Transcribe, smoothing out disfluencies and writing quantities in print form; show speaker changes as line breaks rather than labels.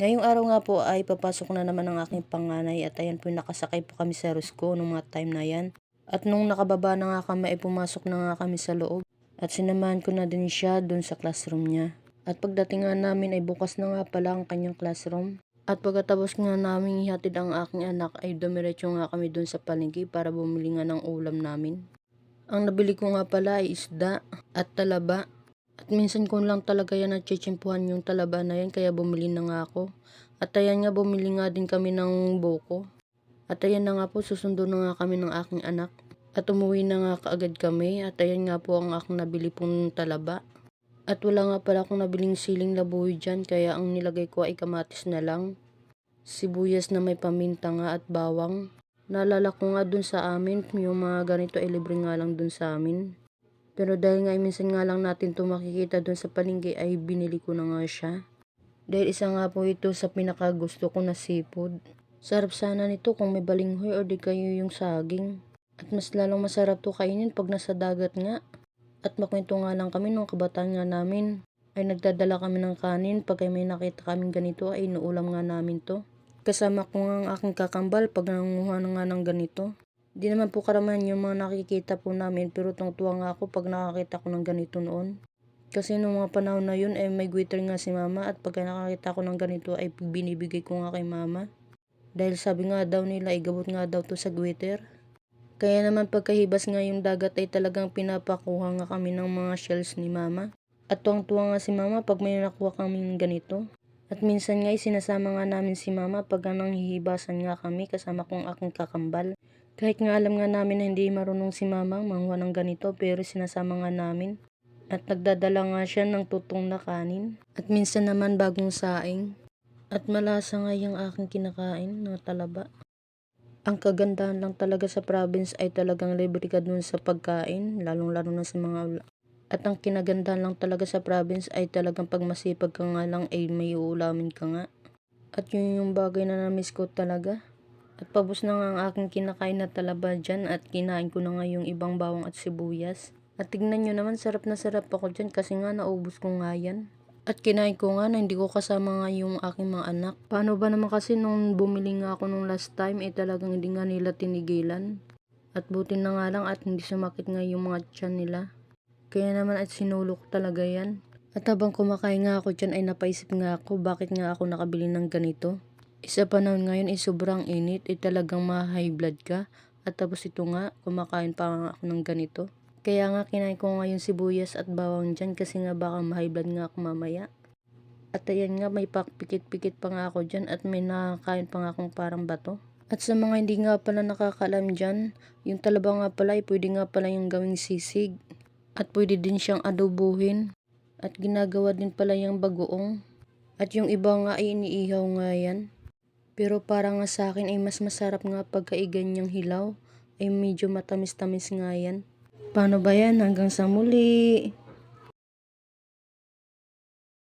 Ngayong araw nga po ay papasok na naman ang aking panganay at ayan po nakasakay po kami sa Rusco nung mga time na yan. At nung nakababa na nga kami ay pumasok na nga kami sa loob at sinamahan ko na din siya dun sa classroom niya. At pagdating nga namin ay bukas na nga pala ang kanyang classroom. At pagkatapos nga namin ihatid ang aking anak ay dumiretso nga kami dun sa palengke para bumili nga ng ulam namin. Ang nabili ko nga pala ay isda at talaba. At minsan ko lang talaga yan natsyitsimpuhan yung talaba na yan kaya bumili na nga ako. At ayan nga bumili nga din kami ng buko. At ayan na nga po susundo na nga kami ng aking anak. At umuwi na nga kaagad kami at ayan nga po ang aking nabili pong talaba. At wala nga pala akong nabiling siling labuyo dyan kaya ang nilagay ko ay kamatis na lang. Sibuyas na may paminta nga at bawang. Naalala ko nga dun sa amin yung mga ganito ay libre nga lang dun sa amin. Pero dahil nga minsan nga lang natin ito makikita dun sa palengke ay binili ko na nga siya. Dahil isa nga po ito sa pinakagusto ko na seafood. Sarap sana nito kung may balinghoy o di kayo yung saging. At mas lalong masarap to kainin pag nasa dagat nga. At makwento nga lang kami nung kabataan nga namin. Ay nagdadala kami ng kanin pag may nakita kaming ganito ay inuulam nga namin to. Kasama ko nga ang aking kakambal pag nangunguha na nga ng ganito. Di naman po karamihan yung mga nakikita po namin pero tungtuwa nga ako pag nakakita ko ng ganito noon. Kasi nung mga panahon na yun ay may guitar nga si mama at pag nakakita ko ng ganito ay binibigay ko nga kay mama. Dahil sabi nga daw nila igabot nga daw to sa guitar. Kaya naman pagkahibas nga yung dagat ay talagang pinapakuha nga kami ng mga shells ni mama. At tuwang-tuwa nga si mama pag may nakuha kaming ganito. At minsan nga ay sinasama nga namin si mama pag nanghihibasan nga kami kasama kong aking kakambal. Kahit nga alam nga namin na hindi marunong si mama manguha ng ganito pero sinasama nga namin. At nagdadala nga siya ng tutong na kanin. At minsan naman bagong saing. At malasa nga yung aking kinakain na talaba. Ang kagandahan lang talaga sa province ay talagang libre ka dun sa pagkain, lalong-lalo na sa mga at ang kinagandahan lang talaga sa province ay talagang pag masipag ka nga lang ay may uulamin ka nga. At yun yung bagay na namiss ko talaga. At pabos na nga ang aking kinakain na talaba dyan at kinain ko na nga yung ibang bawang at sibuyas. At tignan nyo naman sarap na sarap ako dyan kasi nga naubos ko nga yan. At kinain ko nga na hindi ko kasama nga yung aking mga anak. Paano ba naman kasi nung bumili nga ako nung last time talagang hindi nga nila tinigilan. At buti na nga lang at hindi sumakit nga yung mga tiyan nila. Kaya naman at sinulok talaga yan. At habang kumakain nga ako dyan ay napaisip nga ako bakit nga ako nakabili ng ganito. Isa panahon ngayon ay sobrang init talagang ma-high blood ka. At tapos ito nga kumakain pa nga ako ng ganito. Kaya nga kinain ko nga yung sibuyas at bawang dyan kasi nga baka ma-high blood nga ako mamaya. At ayan nga may pikit-pikit pa nga ako dyan at may nakakain pa nga akong parang bato. At sa mga hindi nga pala nakakaalam dyan, yung talaba nga pala ay pwede nga pala yung gawing sisig. At pwede din siyang adobuhin. At ginagawa din pala yung bagoong. At yung iba nga ay iniihaw nga yan. Pero para nga sa akin ay mas masarap nga pagkaiganyang hilaw. Ay medyo matamis-tamis nga yan. Paano ba yan? Hanggang sa muli!